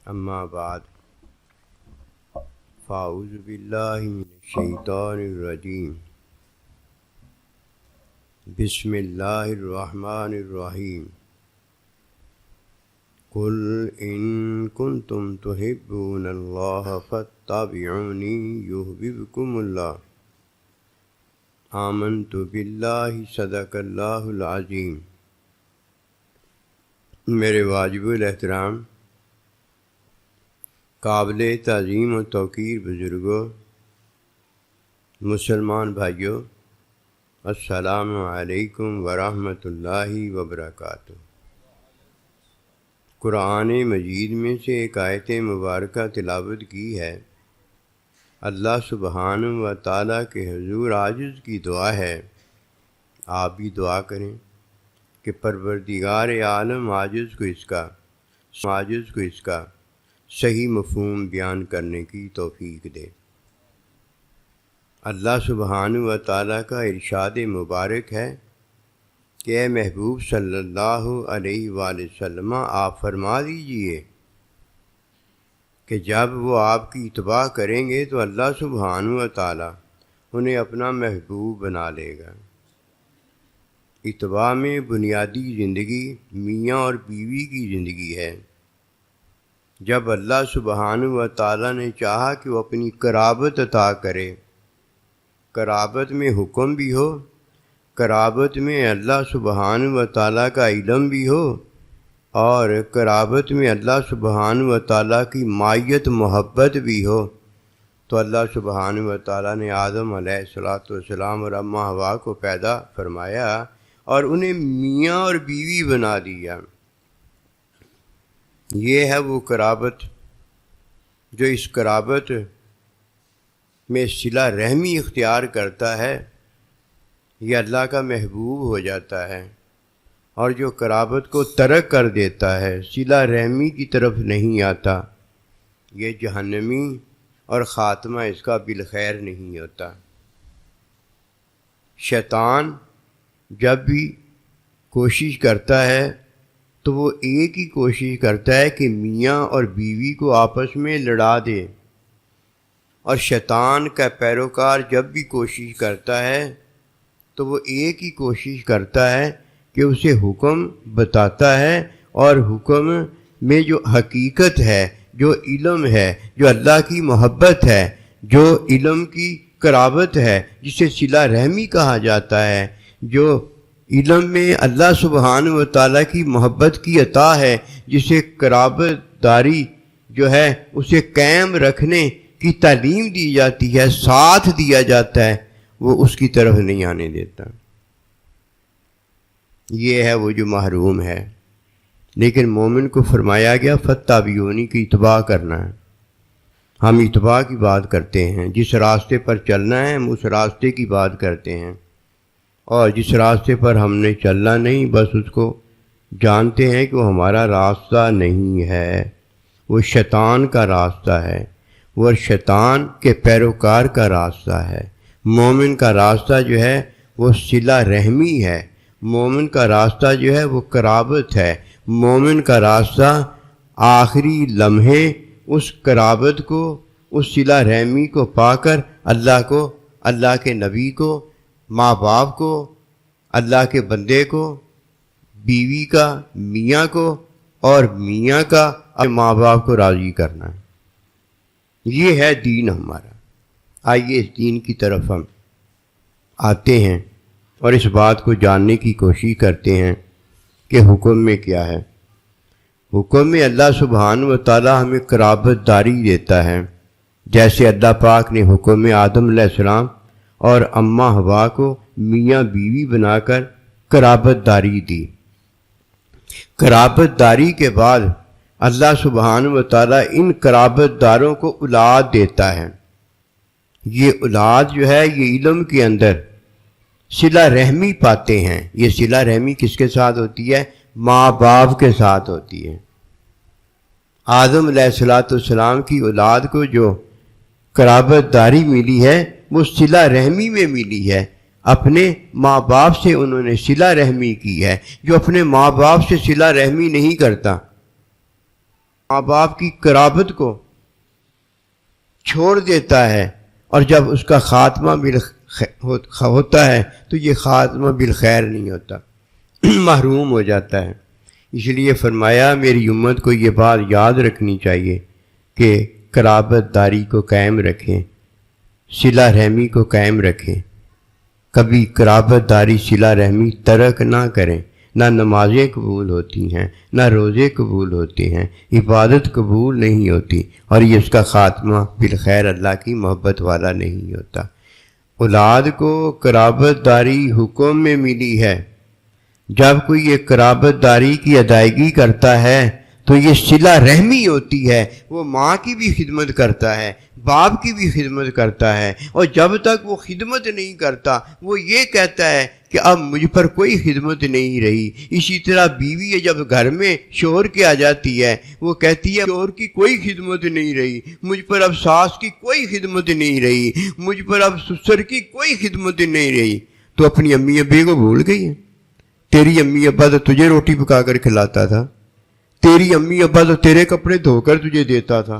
اما بعد فاعوذ باللہ من الشیطان الرجیم بسم اللہ الرحمن الرحیم قل ان کنتم تحبون اللہ فاتبعونی یحببکم اللہ آمنت باللہ صدق اللہ العظیم۔ میرے واجب الاحترام قابل تعظیم و توقیر بزرگوں، مسلمان بھائیوں، السلام علیکم ورحمۃ اللہ وبرکاتہ۔ قرآن مجید میں سے ایک آیت مبارکہ تلاوت کی ہے۔ اللہ سبحانہ و تعالیٰ کے حضور عاجز کی دعا ہے، آپ بھی دعا کریں کہ پروردگار عالم عاجز کو اس کا صحیح مفہوم بیان کرنے کی توفیق دے۔ اللہ سبحانہ و تعالیٰ کا ارشاد مبارک ہے کہ اے محبوب صلی اللہ علیہ وآلہ وسلم، آپ فرما دیجئے کہ جب وہ آپ کی اتباع کریں گے تو اللہ سبحانہ و تعالیٰ انہیں اپنا محبوب بنا لے گا۔ اتباع میں بنیادی زندگی میاں اور بیوی کی زندگی ہے۔ جب اللہ سبحانہ و تعالیٰ نے چاہا کہ وہ اپنی قرابت عطا کرے، قرابت میں حکم بھی ہو، قرابت میں اللہ سبحانہ و تعالیٰ کا علم بھی ہو، اور قرابت میں اللہ سبحانہ و تعالیٰ کی معیت محبت بھی ہو، تو اللہ سبحانہ و تعالیٰ نے آدم علیہ السلام اور اماں حوا کو پیدا فرمایا اور انہیں میاں اور بیوی بنا دیا۔ یہ ہے وہ قرابت جو اس قرابت میں صلہ رحمی اختیار کرتا ہے، یہ اللہ کا محبوب ہو جاتا ہے، اور جو قرابت کو ترک کر دیتا ہے، صلہ رحمی کی طرف نہیں آتا، یہ جہنمی اور خاتمہ اس کا بالخیر نہیں ہوتا۔ شیطان جب بھی کوشش کرتا ہے تو وہ ایک ہی کوشش کرتا ہے کہ میاں اور بیوی کو آپس میں لڑا دے، اور شیطان کا پیروکار جب بھی کوشش کرتا ہے تو وہ ایک ہی کوشش کرتا ہے کہ اسے حکم بتاتا ہے، اور حکم میں جو حقیقت ہے، جو علم ہے، جو اللہ کی محبت ہے، جو علم کی قرابت ہے، جسے صلہ رحمی کہا جاتا ہے، جو علم میں اللہ سبحانہ و تعالیٰ کی محبت کی عطا ہے، جسے قرابت داری جو ہے اسے قائم رکھنے کی تعلیم دی جاتی ہے، ساتھ دیا جاتا ہے، وہ اس کی طرف نہیں آنے دیتا۔ یہ ہے وہ جو محروم ہے۔ لیکن مومن کو فرمایا گیا فاتبعونی کی اتباع کرنا ہے۔ ہم اتباع کی بات کرتے ہیں، جس راستے پر چلنا ہے ہم اس راستے کی بات کرتے ہیں، اور جس راستے پر ہم نے چلنا نہیں، بس اس کو جانتے ہیں کہ وہ ہمارا راستہ نہیں ہے، وہ شیطان کا راستہ ہے، وہ شیطان کے پیروکار کا راستہ ہے۔ مومن کا راستہ جو ہے وہ صلہ رحمی ہے، مومن کا راستہ جو ہے وہ قرابت ہے، مومن کا راستہ آخری لمحے اس قرابت کو، اس صلہ رحمی کو پا کر اللہ کو، اللہ کے نبی کو، ماں باپ کو، اللہ کے بندے کو، بیوی کا، میاں کو، اور میاں کا ماں باپ کو راضی کرنا ہے۔ یہ ہے دین ہمارا۔ آئیے اس دین کی طرف ہم آتے ہیں اور اس بات کو جاننے کی کوشش کرتے ہیں کہ حکم میں کیا ہے۔ حکم میں اللہ سبحانہ و تعالیٰ ہمیں قرابت داری دیتا ہے، جیسے اللہ پاک نے حکم میں آدم علیہ السلام اور اماں حوا کو میاں بیوی بنا کر قرابت داری دی۔ قرابت داری کے بعد اللہ سبحانہ و تعالیٰ ان قرابت داروں کو اولاد دیتا ہے۔ یہ اولاد جو ہے یہ علم کے اندر صلہ رحمی پاتے ہیں۔ یہ صلہ رحمی کس کے ساتھ ہوتی ہے؟ ماں باپ کے ساتھ ہوتی ہے۔ آدم علیہ السلام کی اولاد کو جو قرابت داری ملی ہے وہ صلہ رحمی میں ملی ہے، اپنے ماں باپ سے انہوں نے صلہ رحمی کی ہے۔ جو اپنے ماں باپ سے صلہ رحمی نہیں کرتا ماں باپ کی قرابت کو چھوڑ دیتا ہے اور جب اس کا خاتمہ ہوتا ہے تو یہ خاتمہ بالخیر نہیں ہوتا، محروم ہو جاتا ہے۔ اس لیے فرمایا میری امت کو یہ بات یاد رکھنی چاہیے کہ قرابت داری کو قائم رکھیں، صلہ رحمی کو قائم رکھیں، کبھی قرابت داری صلہ رحمی ترک نہ کریں۔ نہ نمازیں قبول ہوتی ہیں، نہ روزے قبول ہوتے ہیں، عبادت قبول نہیں ہوتی، اور یہ اس کا خاتمہ بالخیر اللہ کی محبت والا نہیں ہوتا۔ اولاد کو قرابت داری حکم میں ملی ہے۔ جب کوئی یہ قرابت داری کی ادائیگی کرتا ہے تو یہ صلہ رحمی ہوتی ہے، وہ ماں کی بھی خدمت کرتا ہے، باپ کی بھی خدمت کرتا ہے، اور جب تک وہ خدمت نہیں کرتا وہ یہ کہتا ہے کہ اب مجھ پر کوئی خدمت نہیں رہی۔ اسی طرح بیوی ہے جب گھر میں شوہر کے آ جاتی ہے وہ کہتی ہے شوہر کی کوئی خدمت نہیں رہی، مجھ پر اب ساس کی کوئی خدمت نہیں رہی، مجھ پر اب سسر کی کوئی خدمت نہیں رہی۔ تو اپنی امی ابے کو بھول گئی ہے؟ تیری امی ابا تو تجھے روٹی پکا کر کھلاتا تھا، تیری امی ابا تو تیرے کپڑے دھو کر تجھے دیتا تھا،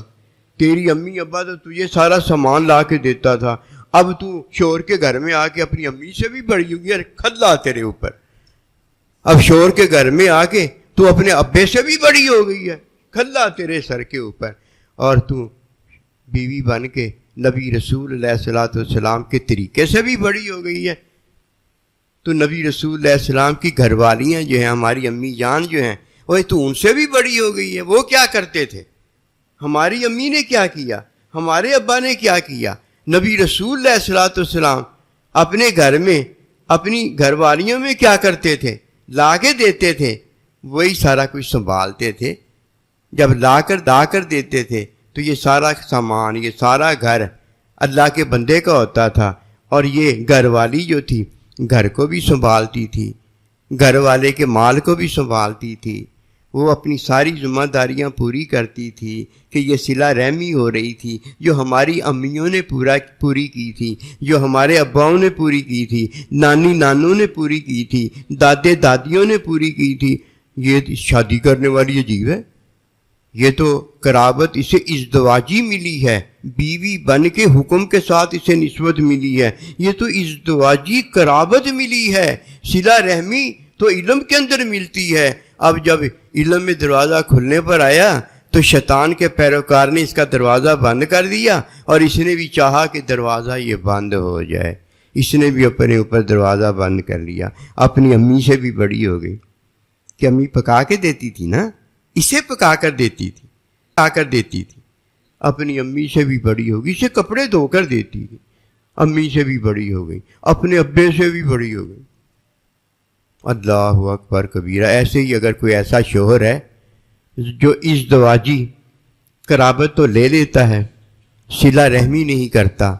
تیری امی ابا تو تجھے سارا سامان لا کے دیتا تھا، اب تو شوہر کے گھر میں آ کے اپنی امی سے بھی بڑی ہوگی، کھلا تیرے اوپر۔ اب شوہر کے گھر میں آ کے تو اپنے ابے سے بھی بڑی ہو گئی ہے، کھلا تیرے سر کے اوپر، اور تو بیوی بن کے نبی رسول علیہ الصلوۃ والسلام کے طریقے سے بھی بڑی ہو گئی ہے۔ تو نبی رسول علیہ السلام کی گھر والیاں جو ہیں، ہماری امی جان جو ہیں، وہ تو ان سے بھی بڑی ہو گئی ہے۔ وہ کیا کرتے تھے؟ ہماری امی نے کیا کیا؟ ہمارے ابا نے کیا کیا؟ نبی رسول علیہ الصلوۃ والسلام اپنے گھر میں اپنی گھر والیوں میں کیا کرتے تھے؟ لا کے دیتے تھے، وہی سارا کچھ سنبھالتے تھے۔ جب لا کر دیتے تھے تو یہ سارا سامان، یہ سارا گھر اللہ کے بندے کا ہوتا تھا، اور یہ گھر والی جو تھی گھر کو بھی سنبھالتی تھی، گھر والے کے مال کو بھی سنبھالتی تھی، وہ اپنی ساری ذمہ داریاں پوری کرتی تھی کہ یہ صلہ رحمی ہو رہی تھی جو ہماری امیوں نے پوری کی تھی، جو ہمارے اباؤں نے پوری کی تھی، نانی نانوں نے پوری کی تھی، دادے دادیوں نے پوری کی تھی۔ یہ شادی کرنے والی عجیب ہے، یہ تو قرابت اسے ازدواجی ملی ہے، بیوی بن کے حکم کے ساتھ اسے نسبت ملی ہے، یہ تو ازدواجی قرابت ملی ہے۔ صلہ رحمی تو علم کے اندر ملتی ہے۔ اب جب علم میں دروازہ کھلنے پر آیا تو شیطان کے پیروکار نے اس کا دروازہ بند کر دیا، اور اس نے بھی چاہا کہ دروازہ یہ بند ہو جائے، اس نے بھی اپنے اوپر دروازہ بند کر لیا، اپنی امی سے بھی بڑی ہو گئی کہ امی پکا کے دیتی تھی نا، اسے پکا کر دیتی تھی، اپنی امی سے بھی بڑی ہوگی، اسے کپڑے دھو کر دیتی تھی، امی سے بھی بڑی ہو گئی، اپنے ابے سے بھی بڑی ہو گئی۔ اللہ اکبر کبیرہ۔ ایسے ہی اگر کوئی ایسا شوہر ہے جو ازدواجی قرابت تو لے لیتا ہے، صلہ رحمی نہیں کرتا،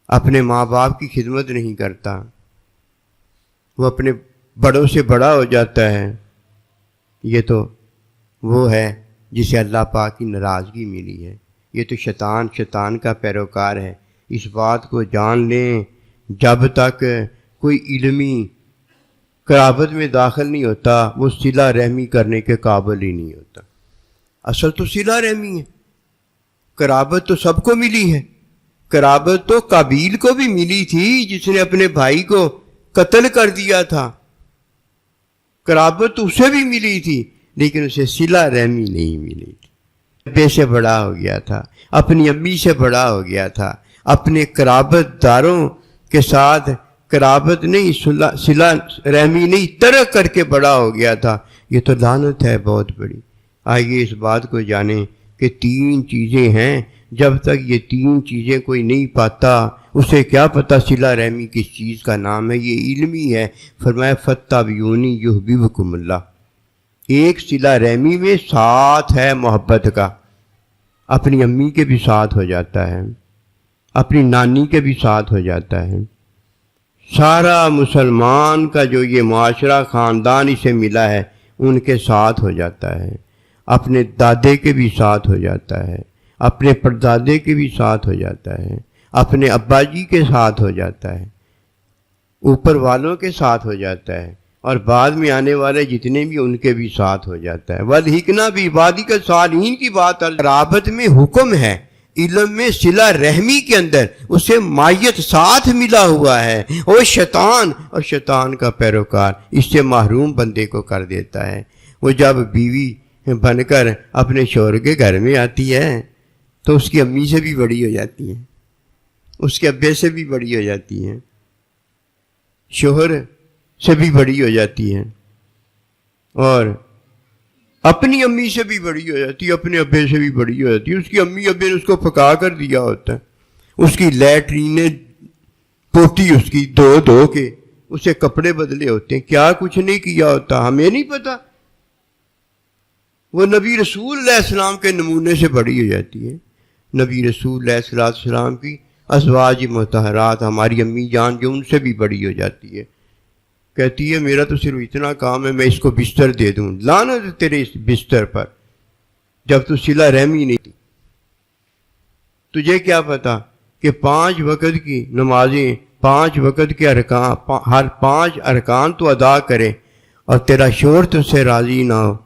اپنے ماں باپ کی خدمت نہیں کرتا، وہ اپنے بڑوں سے بڑا ہو جاتا ہے، یہ تو وہ ہے جسے اللہ پاک کی ناراضگی ملی ہے۔ یہ تو شیطان کا پیروکار ہے۔ اس بات کو جان لیں، جب تک کوئی علمی قرابت میں داخل نہیں ہوتا وہ صلہ رحمی کرنے کے قابل ہی نہیں ہوتا۔ اصل تو صلہ رحمی ہے، قرابت تو سب کو ملی ہے۔ قرابت تو قابیل کو بھی ملی تھی جس نے اپنے بھائی کو قتل کر دیا تھا، قرابت تو اسے بھی ملی تھی، لیکن اسے صلہ رحمی نہیں ملی تھی۔ ابے سے بڑا ہو گیا تھا، اپنی امی سے بڑا ہو گیا تھا، اپنے قرابت داروں کے ساتھ قرابت نہیں، صلہ رحمی نہیں، ترک کر کے بڑا ہو گیا تھا۔ یہ تو لعنت ہے بہت بڑی۔ آئیے اس بات کو جانیں کہ 3 چیزیں ہیں، جب تک یہ 3 چیزیں کوئی نہیں پاتا اسے کیا پتہ صلہ رحمی کس چیز کا نام ہے۔ یہ علمی ہے۔ فرمایا فاتبعونی یحببکم اللہ۔ ایک صلہ رحمی میں ساتھ ہے محبت کا، اپنی امی کے بھی ساتھ ہو جاتا ہے، اپنی نانی کے بھی ساتھ ہو جاتا ہے، سارا مسلمان کا جو یہ معاشرہ خاندان اسے ملا ہے ان کے ساتھ ہو جاتا ہے، اپنے دادے کے بھی ساتھ ہو جاتا ہے، اپنے پردادے کے بھی ساتھ ہو جاتا ہے، اپنے ابا جی کے ساتھ ہو جاتا ہے، اوپر والوں کے ساتھ ہو جاتا ہے، اور بعد میں آنے والے جتنے بھی ان کے بھی ساتھ ہو جاتا ہے۔ وَالْحِقْنَا بِعِبَادِكَ الصَّالِحِينَ کی بات قرابت میں حکم ہے، علم میں صلہ رحمی کے اندر اسے مائیت ساتھ ملا ہوا ہے۔ وہ شیطان اور شیطان کا پیروکار اس سے محروم بندے کو کر دیتا ہے۔ وہ جب بیوی بن کر اپنے شوہر کے گھر میں آتی ہے تو اس کی امی سے بھی بڑی ہو جاتی ہے، اس کے ابے سے بھی بڑی ہو جاتی ہے، شوہر سے بھی بڑی ہو جاتی ہے، اور اپنی امی سے بھی بڑی ہو جاتی ہے، اپنے ابے سے بھی بڑی ہو جاتی ہے۔ اس کی امی ابے نے اس کو پکا کر دیا ہوتا ہے، اس کی لیٹرینیں پوٹی اس کی دھو کے اسے کپڑے بدلے ہوتے ہیں، کیا کچھ نہیں کیا ہوتا، ہمیں نہیں پتا۔ وہ نبی رسول علیہ السلام کے نمونے سے بڑی ہو جاتی ہے۔ نبی رسول علیہ السلام کی ازواج مطہرات، ہماری امی جان جو ان سے بھی بڑی ہو جاتی ہے، کہتی ہے میرا تو صرف اتنا کام ہے میں اس کو بستر دے دوں، لعنت تیرے اس بستر پر، جب تو صلہ رحمی نہیں تھی۔ تجھے کیا پتا کہ 5 وقت کی نمازیں، 5 وقت کے ارکان، ہر 5 ارکان تو ادا کرے اور تیرا شوہر تجھ سے راضی نہ ہو،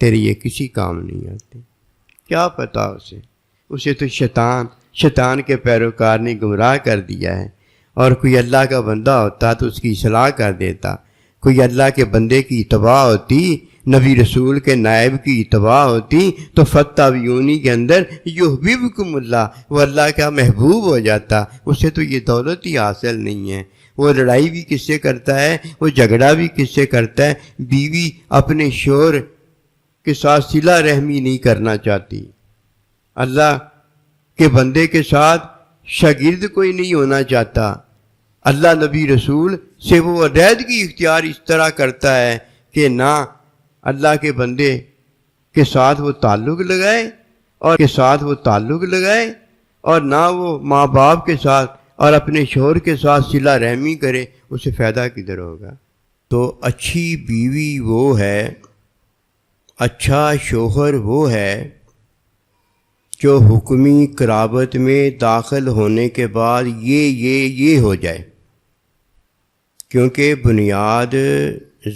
تیرے یہ کسی کام نہیں آتے۔ کیا پتا اسے تو شیطان کے پیروکار نے گمراہ کر دیا ہے۔ اور کوئی اللہ کا بندہ ہوتا تو اس کی اصلاح کر دیتا، کوئی اللہ کے بندے کی اتباع ہوتی، نبی رسول کے نائب کی اتباع ہوتی تو فَاتَّبِعُونِی کے اندر یُحْبِبْکُمُ اللہ، وہ اللہ کا محبوب ہو جاتا۔ اسے تو یہ دولت ہی حاصل نہیں ہے۔ وہ لڑائی بھی کس سے کرتا ہے، وہ جھگڑا بھی کس سے کرتا ہے؟ بیوی اپنے شوہر کے ساتھ صلہ رحمی نہیں کرنا چاہتی، اللہ کے بندے کے ساتھ شاگرد کوئی نہیں ہونا چاہتا، اللہ نبی رسول سے وہ علیحدگی اختیار اس طرح کرتا ہے کہ نہ اللہ کے بندے کے ساتھ وہ تعلق لگائے اور نہ وہ ماں باپ کے ساتھ اور اپنے شوہر کے ساتھ صلہ رحمی کرے، اسے فائدہ کدھر ہوگا؟ تو اچھی بیوی وہ ہے، اچھا شوہر وہ ہے جو حکمی قرابت میں داخل ہونے کے بعد یہ ہو جائے، کیونکہ بنیاد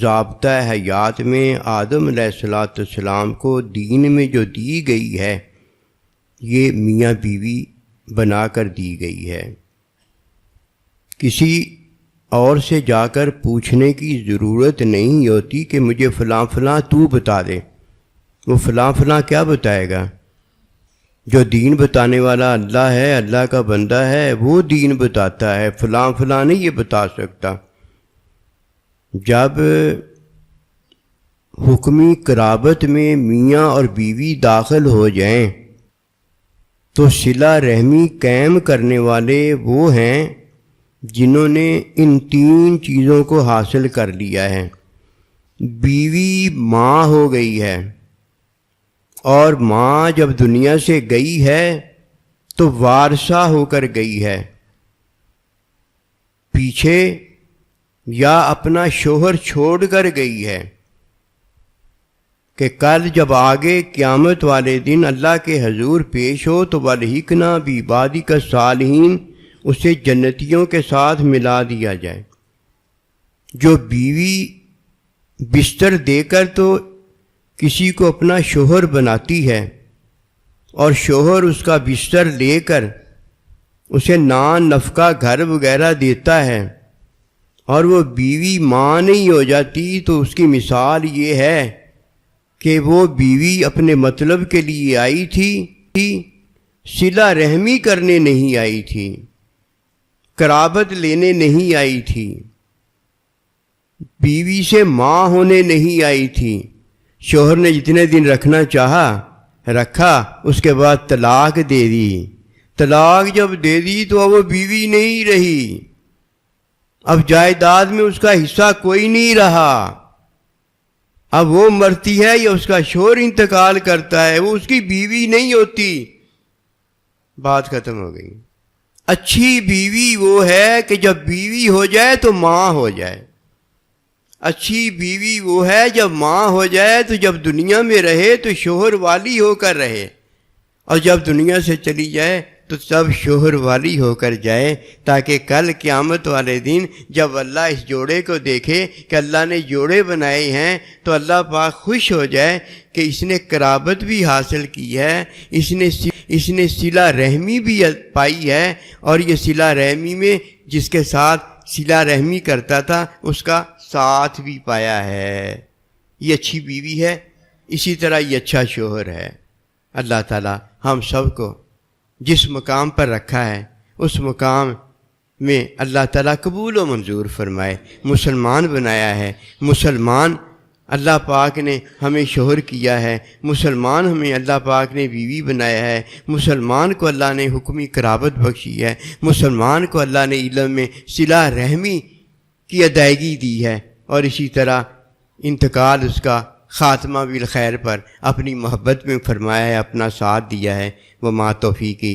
ضابطہ حیات میں آدم علیہ السلام کو دین میں جو دی گئی ہے یہ میاں بیوی بنا کر دی گئی ہے۔ کسی اور سے جا کر پوچھنے کی ضرورت نہیں ہوتی کہ مجھے فلاں فلاں تو بتا دے، وہ فلاں فلاں کیا بتائے گا؟ جو دین بتانے والا اللہ ہے، اللہ کا بندہ ہے، وہ دین بتاتا ہے، فلاں فلاں نہیں یہ بتا سکتا۔ جب حکمی قرابت میں میاں اور بیوی داخل ہو جائیں تو صلہ رحمی قائم کرنے والے وہ ہیں جنہوں نے ان 3 چیزوں کو حاصل کر لیا ہے۔ بیوی ماں ہو گئی ہے، اور ماں جب دنیا سے گئی ہے تو وارثہ ہو کر گئی ہے، پیچھے یا اپنا شوہر چھوڑ کر گئی ہے کہ کل جب آگے قیامت والے دن اللہ کے حضور پیش ہو تو وَالْحِقْنَا بِعِبَادِكَ الصَّالِحِينَ اسے جنتیوں کے ساتھ ملا دیا جائے۔ جو بیوی بستر دے کر تو کسی کو اپنا شوہر بناتی ہے اور شوہر اس کا بستر لے کر اسے نان نفقہ گھر وغیرہ دیتا ہے اور وہ بیوی ماں نہیں ہو جاتی، تو اس کی مثال یہ ہے کہ وہ بیوی اپنے مطلب کے لیے آئی تھی، صلہ رحمی کرنے نہیں آئی تھی، قرابت لینے نہیں آئی تھی، بیوی سے ماں ہونے نہیں آئی تھی۔ شوہر نے جتنے دن رکھنا چاہا رکھا، اس کے بعد طلاق دے دی۔ طلاق جب دے دی تو اب وہ بیوی نہیں رہی، اب جائیداد میں اس کا حصہ کوئی نہیں رہا، اب وہ مرتی ہے یا اس کا شوہر انتقال کرتا ہے، وہ اس کی بیوی نہیں ہوتی، بات ختم ہو گئی۔ اچھی بیوی وہ ہے کہ جب بیوی ہو جائے تو ماں ہو جائے، اچھی بیوی وہ ہے جب ماں ہو جائے تو جب دنیا میں رہے تو شوہر والی ہو کر رہے، اور جب دنیا سے چلی جائے تو سب شوہر والی ہو کر جائے، تاکہ کل قیامت والے دن جب اللہ اس جوڑے کو دیکھے کہ اللہ نے جوڑے بنائے ہیں تو اللہ پاک خوش ہو جائے کہ اس نے قرابت بھی حاصل کی ہے، اس نے صلہ رحمی بھی پائی ہے، اور یہ صلہ رحمی میں جس کے ساتھ صلہ رحمی کرتا تھا اس کا ساتھ بھی پایا ہے۔ یہ اچھی بیوی ہے، اسی طرح یہ اچھا شوہر ہے۔ اللہ تعالی ہم سب کو جس مقام پر رکھا ہے اس مقام میں اللہ تعالیٰ قبول و منظور فرمائے۔ مسلمان بنایا ہے، مسلمان اللہ پاک نے ہمیں شوہر کیا ہے، مسلمان ہمیں اللہ پاک نے بیوی بنایا ہے، مسلمان کو اللہ نے حکمی قرابت بخشی ہے، مسلمان کو اللہ نے علم میں صلہ رحمی کی ادائیگی دی ہے، اور اسی طرح انتقال اس کا خاتمہ بالخیر پر اپنی محبت میں فرمایا ہے، اپنا ساتھ دیا ہے۔ وما توفیقی